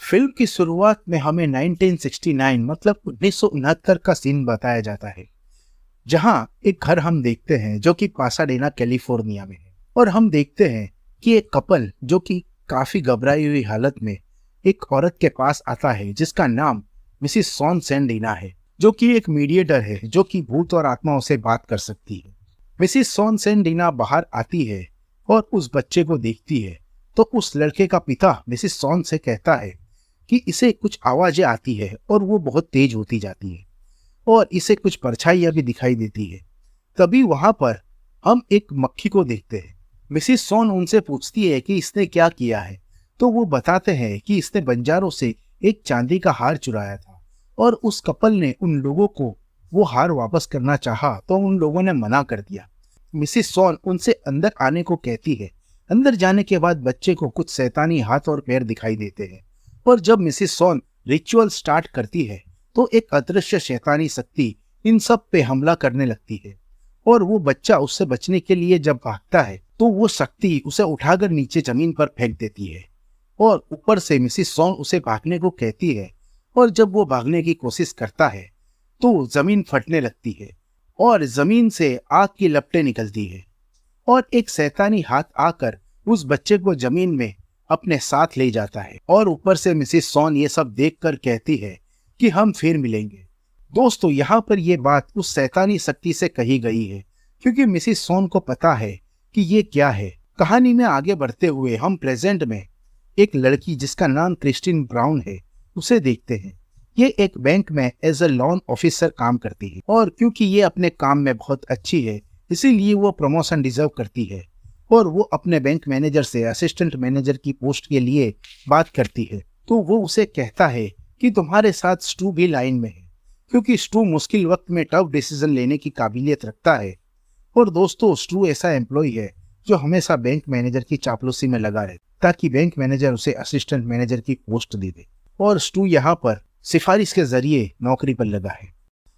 Film की शुरुआत में हमें 1969 मतलब 1969 का सीन बताया जाता है, जहां एक घर हम देखते हैं जो कि पासाडेना कैलिफोर्निया में है। और हम देखते हैं कि एक कपल जो कि काफी घबराई हुई हालत में एक औरत के पास आता है जिसका नाम मिसिस सॉन सेंडिना है, जो कि एक मीडिएटर है जो कि भूत और आत्माओं से बात कर सकती है। मिसिस सॉन सेंडिना बाहर आती है और उस बच्चे को देखती है, तो उस लड़के का पिता मिसिस सॉन से कहता है कि इसे कुछ आवाजें आती है और वो बहुत तेज होती जाती है और इसे कुछ परछाइयां भी दिखाई देती है। तभी वहां पर हम एक मक्खी को देखते हैं। मिसिस सॉन उनसे पूछती है कि इसने क्या किया है, तो वो बताते हैं कि इसने बंजारों से एक चांदी का हार चुराया था और उस कपल ने उन लोगों को वो हार वापस करना चाहा तो उन लोगों ने मना कर दिया। मिसिस सॉन उनसे अंदर आने को कहती है। अंदर जाने के बाद बच्चे को कुछ शैतानी हाथ और पैर दिखाई देते हैं और जब मिसिस सॉन रिचुअल स्टार्ट करती है तो एक अदृश्य शैतानी शक्ति इन सब पे हमला करने लगती है और वो बच्चा उससे बचने के लिए जब भागता है तो वो शक्ति उसे उठाकर नीचे जमीन पर फेंक देती है और ऊपर से मिसिस सॉन उसे भागने को कहती है। और जब वो भागने की कोशिश करता है तो जमीन फटने लगती है और जमीन से आग की लपटें निकलती है और एक शैतानी हाथ आकर उस बच्चे को जमीन में अपने साथ ले जाता है। और ऊपर से मिसिस सॉन ये सब देखकर कहती है कि हम फिर मिलेंगे। दोस्तों, यहाँ पर ये बात उस शैतानी शक्ति से कही गई है क्योंकि मिसिस सॉन को पता है कि ये क्या है। कहानी में आगे बढ़ते हुए हम प्रेजेंट में एक लड़की जिसका नाम क्रिस्टीन ब्राउन है उसे देखते हैं। ये एक बैंक में एज ए लोन ऑफिसर काम करती है और क्योंकि ये अपने काम में बहुत अच्छी है इसीलिए वो प्रमोशन डिजर्व करती है और वो अपने बैंक मैनेजर से असिस्टेंट मैनेजर की पोस्ट के लिए बात करती है। तो वो उसे कहता है कि तुम्हारे साथ स्टू भी लाइन में है क्योंकि स्टू मुश्किल वक्त में टफ डिसीजन लेने की काबिलियत रखता है। और दोस्तों, स्टू ऐसा एम्प्लॉय है जो हमेशा बैंक मैनेजर की चापलूसी में लगा रहे ताकि बैंक मैनेजर उसे असिस्टेंट मैनेजर की पोस्ट दे दे और स्टू यहाँ पर सिफारिश के जरिए नौकरी पर लगा है।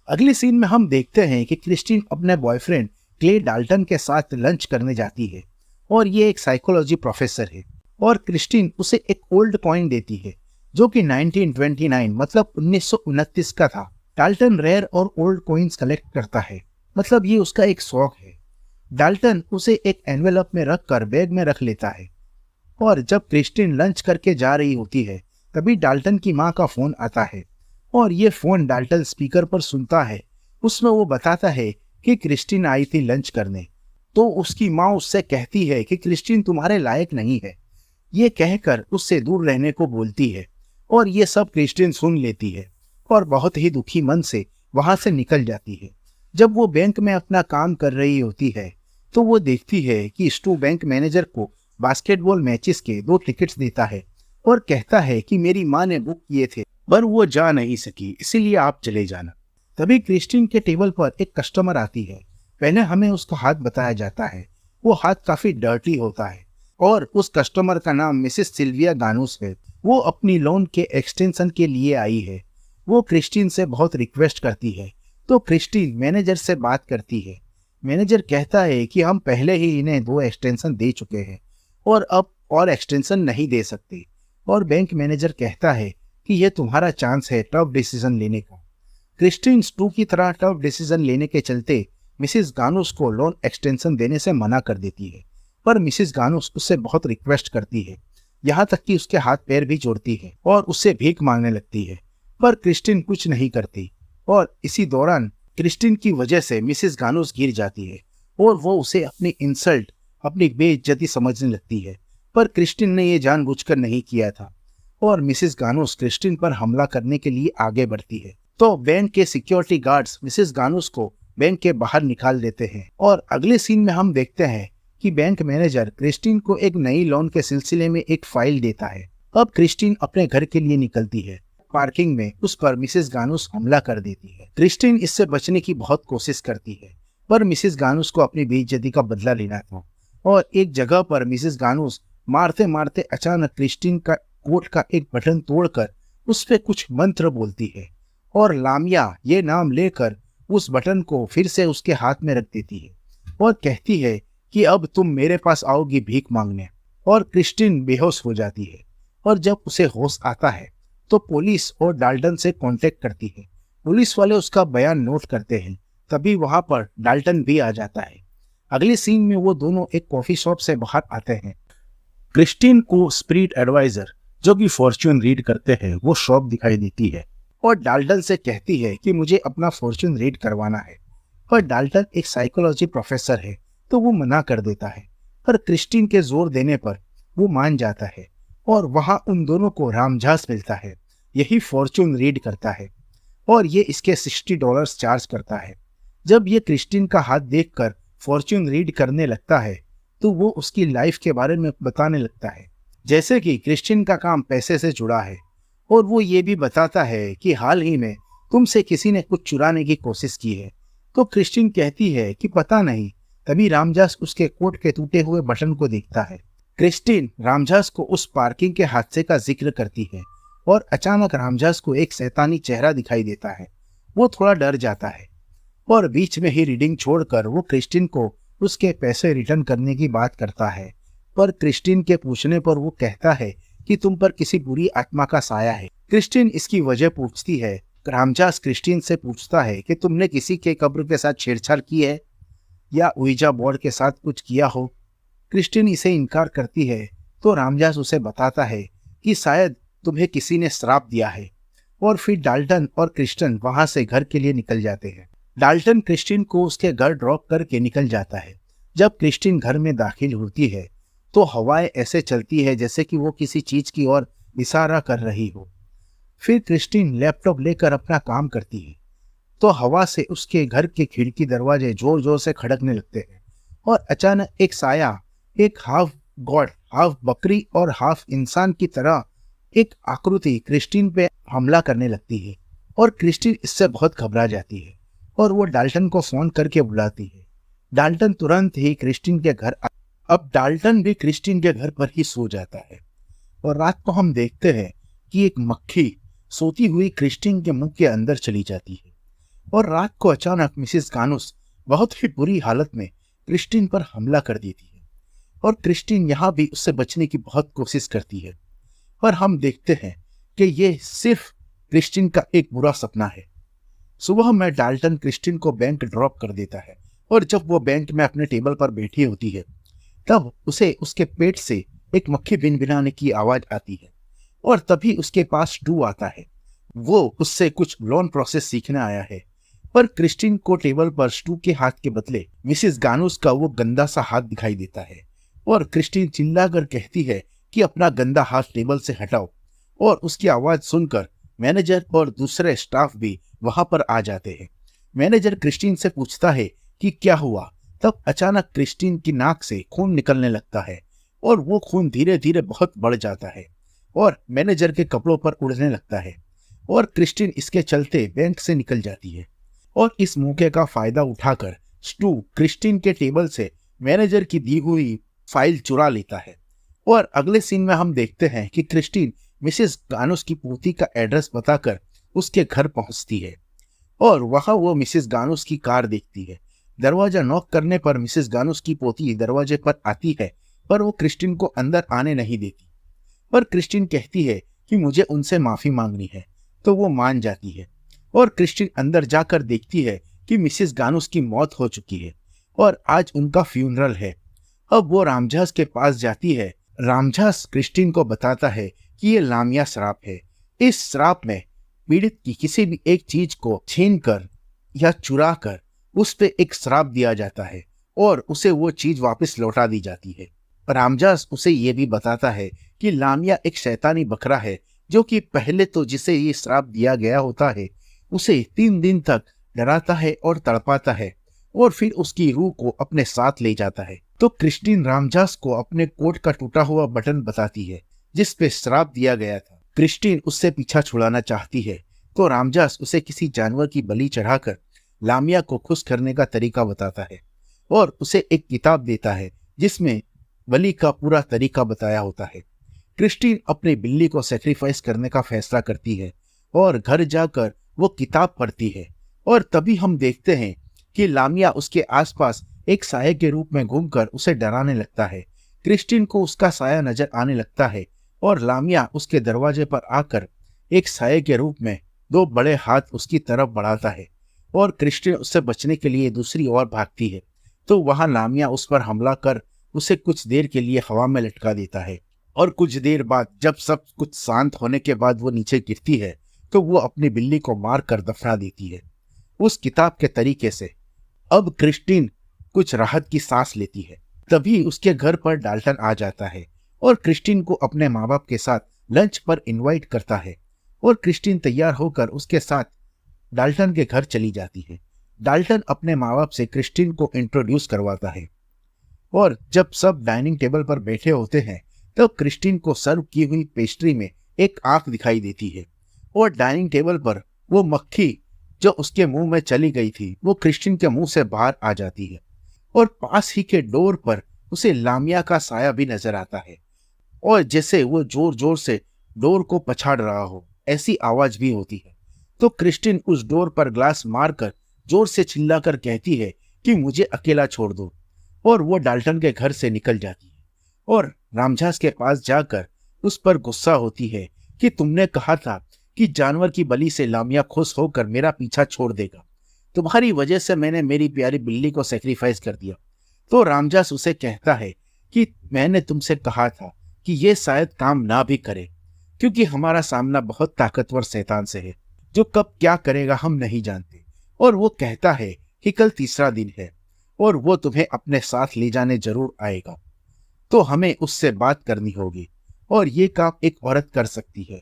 अगले सीन में हम देखते हैं कि क्रिस्टीन अपने बॉयफ्रेंड क्ले डाल्टन के साथ लंच करने जाती है और ये एक साइकोलॉजी प्रोफेसर है और क्रिस्टीन उसे एक ओल्ड कॉइन देती है जो कि 1929 मतलब 1929 का था। डाल्टन रेयर और ओल्ड कॉइन्स कलेक्ट करता है, मतलब ये उसका एक शौक है। डाल्टन उसे एक एनवेलप में रखकर बैग में रख लेता है और जब क्रिस्टीन लंच करके जा रही होती है तभी डाल्टन की माँ का फोन आता है और ये फोन डाल्टन स्पीकर पर सुनता है। उसमें वो बताता है कि क्रिस्टीन आई थी लंच करने। तो उसकी माँ उससे कहती है कि क्रिस्टीन तुम्हारे लायक नहीं है, ये कहकर उससे दूर रहने को बोलती है और ये सब क्रिस्टीन सुन लेती है और बहुत ही दुखी मन से वहां से निकल जाती है। जब वो बैंक में अपना काम कर रही होती है तो वो देखती है कि स्टू बैंक मैनेजर को बास्केटबॉल मैचेस के 2 टिकट्स देता है और कहता है कि मेरी माँ ने बुक किए थे पर वो जा नहीं सकी, इसीलिए आप चले जाना। तभी क्रिस्टीन के टेबल पर एक कस्टमर आती है। पहले हमें उसका हाथ बताया जाता है, वो हाथ काफी डर्टी होता है और उस कस्टमर का नाम मिसेस सिल्विया गानूस है। वो अपनी लोन के एक्सटेंशन के लिए आई है। वो क्रिस्टीन से बहुत रिक्वेस्ट करती है तो क्रिस्टीन मैनेजर से बात करती है। मैनेजर कहता है कि हम पहले ही इन्हें 2 एक्सटेंशन दे चुके हैं और अब और एक्सटेंशन नहीं दे सकते। और बैंक मैनेजर कहता है कि यह तुम्हारा चांस है टफ डिसीजन लेने का। क्रिस्टीन स्टू की तरह टफ डिसीजन लेने के चलते मिसिस गानूस को लोन एक्सटेंशन देने से मना कर देती है, पर मिसिस गानूस उससे बहुत रिक्वेस्ट करती है, यहाँ तक कि उसके हाथ पैर भी जोड़ती है और उससे भीख मांगने लगती है, पर क्रिस्टीन कुछ नहीं करती। और इसी दौरान क्रिस्टीन की वजह से मिसिस गानूस गिर जाती है और वो उसे अपनी इंसल्ट, अपनी बेइज्जती समझने लगती है, पर क्रिस्टीन ने ये जानबूझकर नहीं किया था और मिसिस गानूस क्रिस्टीन पर हमला करने के लिए आगे बढ़ती है। तो बैंक के सिक्योरिटी गार्ड्स मिसिस गानूस को बैंक के बाहर निकाल देते हैं। और अगले सीन में हम देखते हैं कि बैंक मैनेजर क्रिस्टीन को एक नई लोन के सिलसिले में एक फाइल देता है। अब क्रिस्टीन अपने घर के लिए निकलती है। पार्किंग में उस पर मिसिस गानूस हमला कर देती है। क्रिस्टीन इससे बचने की बहुत कोशिश करती है, पर मिसिस गानूस को अपनी बेइज्जती का बदला लेना था और एक जगह पर मिसिस गानूस मारते मारते अचानक क्रिस्टीन का कोट का एक बटन तोड़कर उस पे कुछ मंत्र बोलती है और लामिया ये नाम लेकर उस बटन को फिर से उसके हाथ में रख देती है और कहती है कि अब तुम मेरे पास आओगी भीख मांगने। और क्रिस्टीन बेहोश हो जाती है और जब उसे होश आता है तो पुलिस और डाल्टन से कांटेक्ट करती है। पुलिस वाले उसका बयान नोट करते हैं। तभी वहां पर डाल्टन भी आ जाता है। अगले सीन में वो दोनों एक कॉफी शॉप से बाहर आते हैं। क्रिस्टीन को स्पिरिट एडवाइजर जो कि फॉर्च्यून रीड करते हैं वो शॉप दिखाई देती है और डाल्टन से कहती है कि मुझे अपना फॉर्च्यून रीड करवाना है। पर डाल्टन एक साइकोलॉजी प्रोफेसर है तो वो मना कर देता है। पर क्रिस्टीन के जोर देने पर वो मान जाता है और वहां उन दोनों को रामझास मिलता है। यही फॉर्च्यून रीड करता है और ये इसके $60 चार्ज करता है। जब ये क्रिस्टीन का हाथ देखकर फॉर्च्यून रीड करने लगता है तो वो उसकी लाइफ के बारे में बताने लगता है, जैसे कि क्रिस्टीन का काम पैसे से जुड़ा है। और वो ये भी बताता है कि हाल ही में तुमसे किसी ने कुछ चुराने की कोशिश की है। तो क्रिस्टीन कहती है कि पता नहीं। तभी रामझास उसके कोट के टूटे हुए बटन को देखता है। क्रिस्टीन रामझास को उस पार्किंग के हादसे का जिक्र करती है और अचानक रामझास को एक शैतानी चेहरा दिखाई देता है। वो थोड़ा डर जाता है और बीच में ही रीडिंग छोड़कर वो क्रिस्टीन को उसके पैसे रिटर्न करने की बात करता है। पर क्रिस्टीन के पूछने पर वो कहता है कि तुम पर किसी बुरी आत्मा का साया है। क्रिस्टीन इसकी वजह पूछती है। रामझास क्रिस्टीन से पूछता है कि तुमने किसी के कब्र के साथ छेड़छाड़ की है या उइजा बोर्ड के साथ कुछ किया हो। क्रिस्टीन इसे इनकार करती है तो रामझास उसे बताता है कि शायद तुम्हें किसी ने श्राप दिया है। और फिर डाल्टन और क्रिस्टीन वहां से घर के लिए निकल जाते हैं। डाल्टन क्रिस्टीन को उसके घर ड्रॉप करके निकल जाता है। जब क्रिस्टीन घर में दाखिल होती है तो हवाएं ऐसे चलती है जैसे कि वो किसी चीज की ओर इशारा कर रही हो। फिर क्रिस्टीन लैपटॉप लेकर अपना काम करती है तो हवा से उसके घर के खिड़की दरवाजे जोर जोर से खड़कने लगते हैं और अचानक एक साया, एक हाफ गॉड, हाफ बकरी और हाफ इंसान की तरह एक आकृति क्रिस्टीन पे हमला करने लगती है। और क्रिस्टीन इससे बहुत घबरा जाती है और वो डाल्टन को फोन करके बुलाती है। डाल्टन तुरंत ही क्रिस्टीन के घर अब डाल्टन भी क्रिस्टीन के घर पर ही सो जाता है और रात को हम देखते हैं कि एक मक्खी सोती हुई क्रिस्टीन के मुंह के अंदर चली जाती है। और रात को अचानक मिसिस गानुस बहुत ही बुरी हालत में क्रिस्टीन पर हमला कर देती है और क्रिस्टीन यहाँ भी उससे बचने की बहुत कोशिश करती है। पर हम देखते हैं कि ये सिर्फ क्रिस्टीन का एक बुरा सपना है। सुबह में डाल्टन क्रिस्टीन को बैंक ड्रॉप कर देता है और जब वो बैंक में अपने टेबल पर बैठी होती है तब उसे उसके पेट से एक मक्खी भिनभिनाने की आवाज आती है और तभी उसके पास स्टू आता है। वो उससे कुछ लोन प्रोसेस सीखने आया है। पर क्रिस्टीन को टेबल पर स्टू के हाथ के बदले मिसिस गानुस का वो गंदा सा हाथ दिखाई देता है और क्रिस्टीन चिल्लाकर कहती है कि अपना गंदा हाथ टेबल से हटाओ। और उसकी आवाज सुनकर मैनेजर और दूसरे स्टाफ भी वहां पर आ जाते हैं। मैनेजर क्रिस्टीन से पूछता है कि क्या हुआ। तब अचानक क्रिस्टीन की नाक से खून निकलने लगता है और वो खून धीरे धीरे बहुत बढ़ जाता है और मैनेजर के कपड़ों पर उड़ने लगता है और क्रिस्टीन इसके चलते बैंक से निकल जाती है। और इस मौके का फायदा उठाकर स्टू क्रिस्टीन के टेबल से मैनेजर की दी हुई फाइल चुरा लेता है। और अगले सीन में हम देखते हैं कि क्रिस्टीन मिसेस गानुस की पोती का एड्रेस बताकर उसके घर पहुंचती है और वहां वो मिसेस गानुस की कार देखती है। दरवाजा नॉक करने पर मिसेस गानुस की पोती दरवाजे पर आती है पर वो क्रिस्टीन को अंदर आने नहीं देती। पर क्रिस्टीन कहती है कि मुझे उनसे माफी मांगनी है तो वो मान जाती है और क्रिस्टीन अंदर जाकर देखती है कि मिसेस गानुस की मौत हो चुकी है और आज उनका फ्यूनरल है। अब वो रामझास के पास जाती है। रामझास क्रिस्टीन को बताता है कि ये लामिया श्राप है। इस श्राप में पीड़ित की किसी भी एक चीज को छीन कर या चुरा कर उस पे एक श्राप दिया जाता है और उसे वो चीज वापस लौटा दी जाती है। रामझास उसे ये भी बताता है कि लामिया एक शैतानी बकरा है जो कि पहले तो जिसे ये श्राप दिया गया होता है उसे 3 दिन तक डराता है और तड़पाता है और फिर उसकी रूह को अपने साथ ले जाता है। तो क्रिस्टीन रामझास को अपने कोट का टूटा हुआ बटन बताती है जिस पे श्राप दिया गया था। क्रिस्टीन उससे पीछा छुड़ाना चाहती है तो रामझास उसे किसी जानवर की बलि चढ़ाकर लामिया को खुश करने का तरीका बताता है और उसे एक किताब देता है जिसमें बलि का पूरा तरीका बताया होता है। क्रिस्टीन अपनी बिल्ली को सेक्रीफाइस करने का फैसला करती है और घर जाकर वो किताब पढ़ती है और तभी हम देखते हैं कि लामिया उसके आसपास एक साये के रूप में घूमकर उसे डराने लगता है। क्रिस्टीन को उसका साया नजर आने लगता है और लामिया उसके दरवाजे पर आकर एक साये के रूप में 2 बड़े हाथ उसकी तरफ बढ़ाता है और क्रिस्टीन उससे बचने के लिए दूसरी ओर भागती है तो वहां लामिया उस पर हमला कर उसे कुछ देर के लिए हवा में लटका देता है और कुछ देर बाद जब सब कुछ शांत होने के बाद वो नीचे गिरती है तो वो अपनी बिल्ली को मार कर दफना देती है। उस किताब के तरीके से अब क्रिस्टीन कुछ राहत की सांस लेती है। तभी उसके घर पर डाल्टन आ जाता है और क्रिस्टीन को अपने माँ बाप के साथ लंच पर इनवाइट करता है और क्रिस्टीन तैयार होकर उसके साथ डाल्टन के घर चली जाती है। डाल्टन अपने माँ बाप से क्रिस्टीन को इंट्रोड्यूस करवाता है और जब सब डाइनिंग टेबल पर बैठे होते हैं तब क्रिस्टीन को सर्व की हुई पेस्ट्री में एक आंख दिखाई देती है और डाइनिंग टेबल पर वो मक्खी जो उसके मुंह में चली गई थी वो क्रिस्टीन के मुंह से बाहर आ जाती है और पास ही के डोर पर उसे लामिया का साया भी नजर आता है और जैसे वो जोर जोर से डोर को पछाड़ रहा हो ऐसी आवाज भी होती है। तो क्रिस्टीन उस डोर पर ग्लास मारकर जोर से चिल्लाकर कहती है कि मुझे अकेला छोड़ दो और वो डाल्टन के घर से निकल जाती है और रामझास के पास जाकर उस पर गुस्सा होती है कि तुमने कहा था कि जानवर की बलि से लामिया खुश होकर मेरा पीछा छोड़ देगा, तुम्हारी वजह से मैंने मेरी प्यारी बिल्ली को सेक्रीफाइस कर दिया। तो रामझास उसे कहता है कि मैंने तुमसे कहा था कि ये शायद काम ना भी करे क्योंकि हमारा सामना बहुत ताकतवर शैतान से है जो कब क्या करेगा हम नहीं जानते। और वो कहता है कि कल तीसरा दिन है और वो तुम्हें अपने साथ ले जाने जरूर आएगा, तो हमें उससे बात करनी होगी और ये काम एक औरत कर सकती है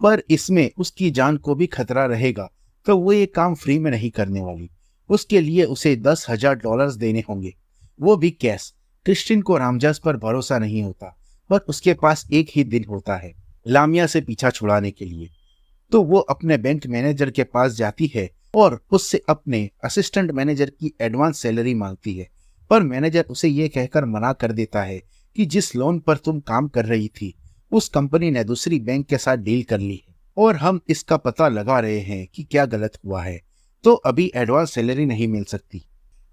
पर इसमें उसकी जान को भी खतरा रहेगा तो वो ये काम फ्री में नहीं करने वाली, उसके लिए उसे $10,000 देने होंगे, वो भी कैश। क्रिस्टीन को रामझास पर भरोसा नहीं होता पर उसके पास एक ही दिन होता है लामिया से पीछा छुड़ाने के लिए। तो वो अपने बैंक मैनेजर के पास जाती है और उससे अपने असिस्टेंट मैनेजर की एडवांस सैलरी मांगती है पर मैनेजर उसे ये कहकर मना कर देता है कि जिस लोन पर तुम काम कर रही थी उस कंपनी ने दूसरी बैंक के साथ डील कर ली है और हम इसका पता लगा रहे हैं कि क्या गलत हुआ है, तो अभी एडवांस सैलरी नहीं मिल सकती।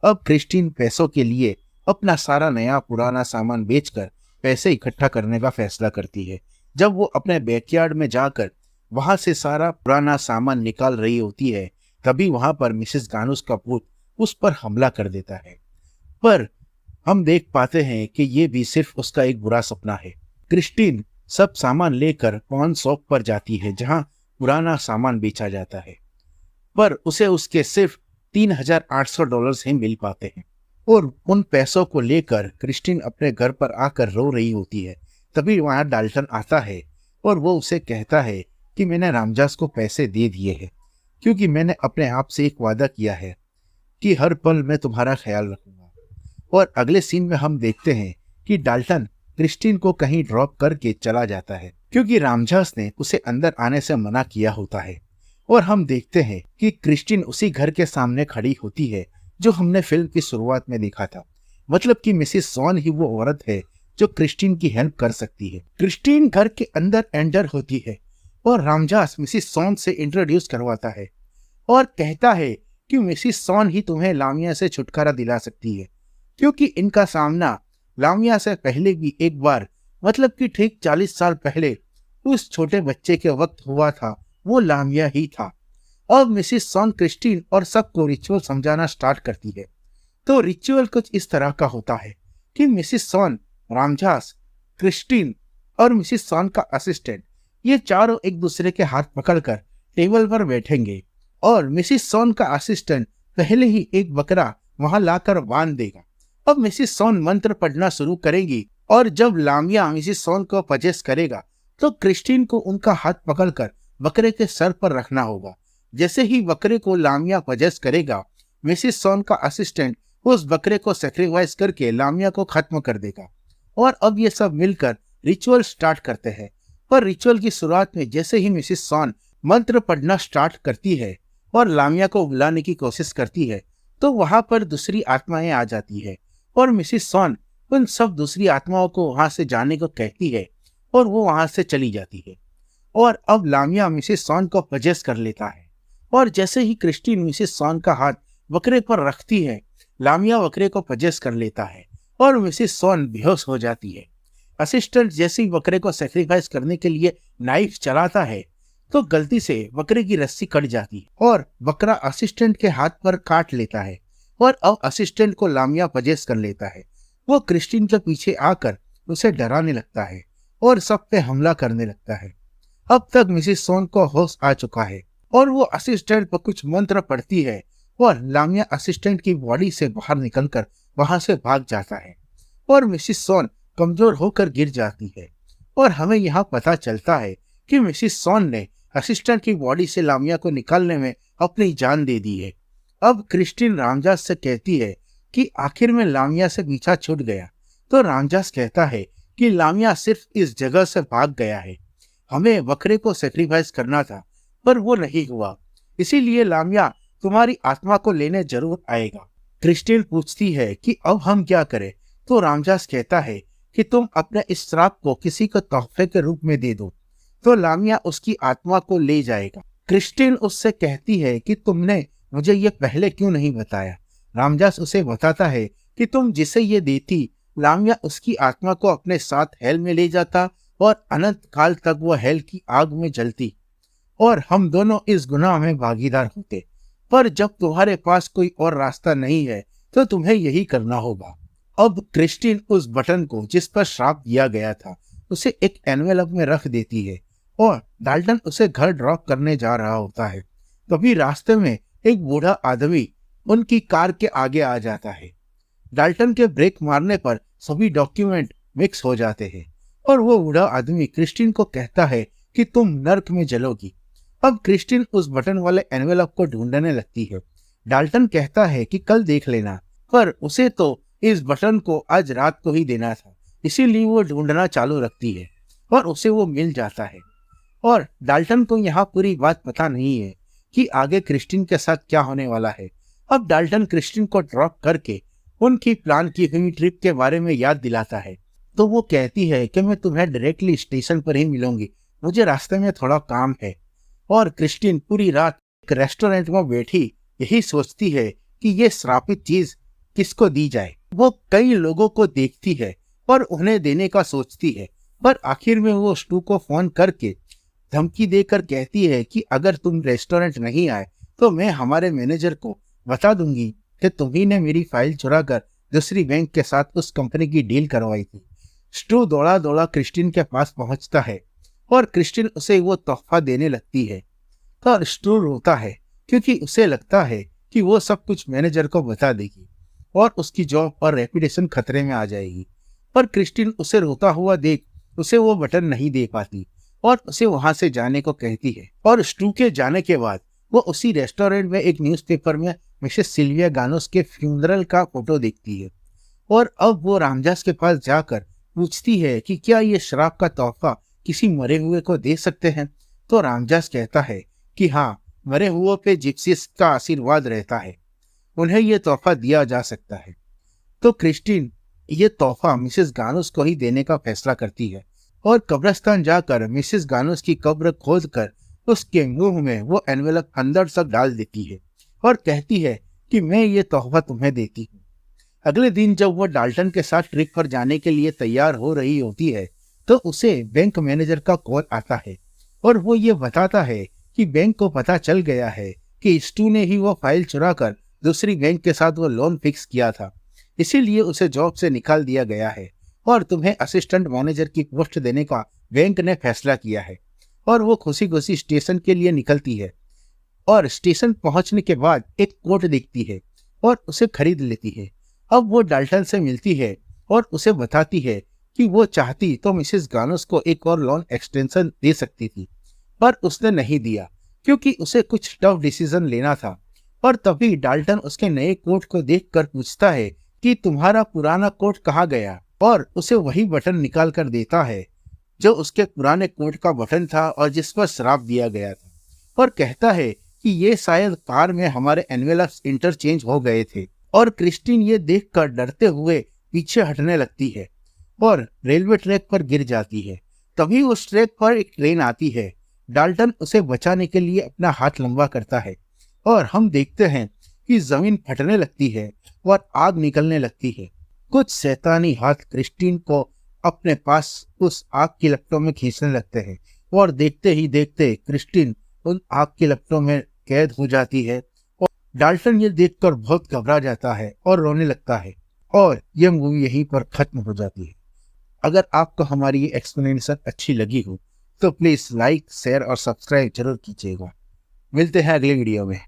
अब क्रिस्टीन पैसों के लिए अपना सारा नया पुराना सामान बेचकर पैसे इकट्ठा करने का फैसला करती है। जब वो अपने बैकयार्ड में जाकर वहां से सारा पुराना सामान निकाल रही होती है तभी वहां पर मिसेस गानुस का भूत उस पर हमला कर देता है पर हम देख पाते हैं कि ये भी सिर्फ उसका एक बुरा सपना है। क्रिस्टीन सब सामान लेकर पॉन शॉप पर जाती है जहां पुराना सामान बेचा जाता है पर उसे उसके सिर्फ $3,800 ही मिल पाते हैं और उन पैसों को लेकर क्रिस्टीन अपने घर पर आकर रो रही होती है। तभी वहां डाल्टन आता है और वो उसे कहता है कि मैंने रामझास को पैसे दे दिए हैं क्योंकि मैंने अपने आप से एक वादा किया है कि हर पल मैं तुम्हारा ख्याल रखूंगा। और अगले सीन में हम देखते हैं कि डाल्टन क्रिस्टीन को कहीं ड्रॉप करके चला जाता है क्योंकि रामझास ने उसे अंदर आने से मना किया होता है और हम देखते हैं कि क्रिस्टीन उसी घर के सामने खड़ी होती है जो हमने फिल्म की शुरुआत में देखा था, मतलब कि मिसेस सॉन ही वो औरत है जो क्रिस्टीन की हेल्प कर सकती है। क्रिस्टीन घर के अंदर एंटर होती है और रामझास मिसेस सॉन से इंट्रोड्यूस करवाता है और कहता है कि मिसेस सॉन ही तुम्हें लामिया से छुटकारा दिला सकती है क्योंकि इनका सामना लामिया से पहले भी एक बार, मतलब कि ठीक 40 साल पहले उस छोटे बच्चे के वक्त हुआ था, वो लामिया ही था। अब मिसेस सॉन क्रिस्टीन और सबको रिचुअल समझाना स्टार्ट करती है। तो रिचुअल कुछ इस तरह का होता है कि मिसेस सॉन, रामझास, क्रिस्टीन और मिसेस सॉन का असिस्टेंट ये चारों एक दूसरे के हाथ पकड़कर टेबल पर बैठेंगे और मिसेस सॉन का असिस्टेंट पहले ही एक बकरा वहां लाकर बांध देगा। अब मिसेस सॉन मंत्र पढ़ना शुरू करेंगी और जब लामिया मिसेस सॉन को पजेस करेगा तो क्रिस्टीन को उनका हाथ पकड़कर बकरे के सर पर रखना होगा। जैसे ही बकरे को लामिया पजेस करेगा मिसेस सॉन का असिस्टेंट उस बकरे को सैक्रिफाइस करके लामिया को खत्म कर देगा और अब ये सब मिलकर रिचुअल स्टार्ट करते हैं। पर रिचुअल की शुरुआत में जैसे ही मिसेस सॉन मंत्र पढ़ना स्टार्ट करती है और लामिया को बुलाने की कोशिश करती है तो वहां पर दूसरी आत्माएं आ जाती है और मिसेस सॉन उन सब दूसरी आत्माओं को वहां से जाने को कहती है और वो वहां से चली जाती है। और अब लामिया मिसेस सॉन को पजेस कर लेता है और जैसे ही क्रिस्टीन मिसेस सॉन का हाथ बकरे पर रखती है लामिया बकरे को पजेस कर लेता है और मिसेस सॉन बेहोश हो जाती है। असिस्टेंट जैसे ही बकरे को सैक्रिफाइस करने के लिए नाइफ चलाता है तो गलती से बकरे की रस्सी कट जाती है और बकरा असिस्टेंट के हाथ पर काट लेता है और अब असिस्टेंट को लामिया पजेस कर लेता है। वो क्रिस्टीन के पीछे आकर उसे डराने लगता है और सब पे हमला करने लगता है। अब तक मिसिस सोन को होश आ चुका है और वो असिस्टेंट पर कुछ मंत्र पढ़ती है और लामिया असिस्टेंट की बॉडी से बाहर निकलकर वहां से भाग जाता है और मिसिस सोन कमजोर होकर गिर जाती है और हमें यहाँ पता चलता है कि मिसिस सोन ने असिस्टेंट की बॉडी से लामिया को निकालने में अपनी जान दे दी है। अब क्रिस्टीन रामजास से कहती है कि आखिर में लामिया से पीछा छूट गया। तो रामजास कहता है कि लामिया सिर्फ इस जगह से भाग गया है, हमें बकरे को सेक्रीफाइस करना था पर वो नहीं हुआ, इसीलिए लामिया तुम्हारी आत्मा को लेने जरूर आएगा। क्रिस्टीन पूछती है कि अब हम क्या करें। तो रामजास कहता है कि तुम अपने इस श्राप को किसी को तोहफे के रूप में दे दो तो लामिया उसकी आत्मा को ले जाएगा। क्रिस्टीन उससे कहती है कि तुमने मुझे ये पहले क्यों नहीं बताया। रामजास उसे बताता है कि तुम जिसे ये देती लामिया उसकी आत्मा को अपने साथ हेल में ले जाता और अनंत काल तक वो हेल की आग में जलती और हम दोनों इस गुनाह में भागीदार होते। पर जब तुम्हारे पास कोई और रास्ता नहीं है तो तुम्हें यही करना होगा। अब क्रिस्टीन उस बटन को जिस पर श्राप दिया गया था उसे एक एनवेलप में रख देती है और डाल्टन उसे घर ड्रॉप करने जा रहा होता है। तभी रास्ते में एक बूढ़ा आदमी उनकी कार के आगे आ जाता है। डाल्टन के ब्रेक मारने पर सभी डॉक्यूमेंट मिक्स हो जाते हैं और वो बूढ़ा आदमी क्रिस्टीन को कहता है कि तुम नर्क में जलोगी। अब क्रिस्टीन उस बटन वाले एनवेलप को ढूंढने लगती है। डाल्टन कहता है कि कल देख लेना, पर उसे तो इस बटन को आज रात को ही देना था, इसीलिए वो ढूंढना चालू रखती है और उसे वो मिल जाता है। और डाल्टन को यहाँ पूरी बात पता नहीं है कि आगे क्रिस्टीन के साथ क्या होने वाला है। अब डाल्टन क्रिस्टीन को ड्रॉप करके उनकी प्लान की हुई ट्रिप के बारे में याद दिलाता है। तो वो कहती है कि मैं तुम्हें डायरेक्टली स्टेशन पर ही मिलूंगी, मुझे रास्ते में थोड़ा काम है। और क्रिस्टीन पूरी रात एक रेस्टोरेंट में बैठी यही सोचती है कि ये श्रापित चीज किसको दी जाए। वो कई लोगों को देखती है और उन्हें देने का सोचती है, पर आखिर में वो स्टू को फोन करके धमकी देकर कहती है कि अगर तुम रेस्टोरेंट नहीं आए तो मैं हमारे मैनेजर को बता दूंगी कि तुम्ही ने मेरी फाइल चुरा कर दूसरी बैंक के साथ उस कंपनी की डील करवाई थी। स्टू दौड़ा दौड़ा क्रिस्टीन के पास पहुंचता है और क्रिस्टीन उसे वो तोहफा देने लगती है। तो स्टू रोता है क्योंकि उसे लगता है कि वो सब कुछ मैनेजर को बता देगी और उसकी जॉब और रेपुटेशन खतरे में आ जाएगी। पर क्रिस्टीन उसे रोता हुआ देख उसे वो बटन नहीं दे पाती और उसे वहां से जाने को कहती है। और स्टू के जाने के बाद वो उसी रेस्टोरेंट में एक न्यूज़पेपर में मिसेस सिल्विया गानोस के फ्यूनरल का फोटो देखती है और अब वो रामजास के पास जाकर पूछती है कि क्या ये श्राप का तोहफा किसी मरे हुए को दे सकते हैं। तो रामजास कहता है कि हाँ, मरे हुए पे जिप्सीज का आशीर्वाद रहता है, उन्हें ये तोहफा दिया जा सकता है। तो क्रिस्टीन ये तोहफा मिसेस गानोस को ही देने का फैसला करती है और कब्रिस्तान जाकर मिसेस गानोस की कब्र खोदकर उसके मुंह में वो एनवेलप अंदर तक डाल देती है और कहती है कि मैं ये तोहफा तुम्हें देती हूँ। अगले दिन जब वो डाल्टन के साथ ट्रिप पर जाने के लिए तैयार हो रही होती है तो उसे बैंक मैनेजर का कॉल आता है और वो ये बताता है कि बैंक को पता चल गया है कि स्टू ने ही वो फाइल चुरा कर दूसरी बैंक के साथ वो लोन फिक्स किया था, इसीलिए उसे जॉब से निकाल दिया गया है और तुम्हें असिस्टेंट मैनेजर की पोस्ट देने का बैंक ने फैसला किया है। और वो खुशी खुशी स्टेशन के लिए निकलती है और स्टेशन पहुंचने के बाद एक कोट देखती है और उसे खरीद लेती है। अब वो डाल्टन से मिलती है और उसे बताती है कि वो चाहती तो मिसेस गानोस को एक और लोन एक्सटेंशन दे सकती थी, पर उसने नहीं दिया क्योंकि उसे कुछ टफ डिसीजन लेना था। और तभी डाल्टन उसके नए कोट को देखकर पूछता है कि तुम्हारा पुराना कोट कहाँ गया, और उसे वही बटन निकाल कर देता है जो उसके पुराने कोट का बटन था और जिस पर श्राप दिया गया था, और कहता है कि ये शायद कार में हमारे एनवेलप्स इंटरचेंज हो गए थे। और क्रिस्टीन ये देखकर डरते हुए पीछे हटने लगती है और रेलवे ट्रैक पर गिर जाती है। तभी उस ट्रैक पर एक ट्रेन आती है। डाल्टन उसे बचाने के लिए अपना हाथ लंबा करता है और हम देखते हैं कि जमीन फटने लगती है और आग निकलने लगती है। कुछ शैतानी हाथ क्रिस्टीन को अपने पास उस आग की लपटों में खींचने लगते हैं और देखते ही देखते क्रिस्टिन उन आग की लपटों में कैद हो जाती है और डाल्टन ये देखकर बहुत घबरा जाता है और रोने लगता है और यह मूवी यहीं पर खत्म हो जाती है। अगर आपको हमारी ये एक्सप्लेनेशन अच्छी लगी हो तो प्लीज लाइक, शेयर और सब्सक्राइब जरूर कीजिएगा। मिलते हैं अगले वीडियो में।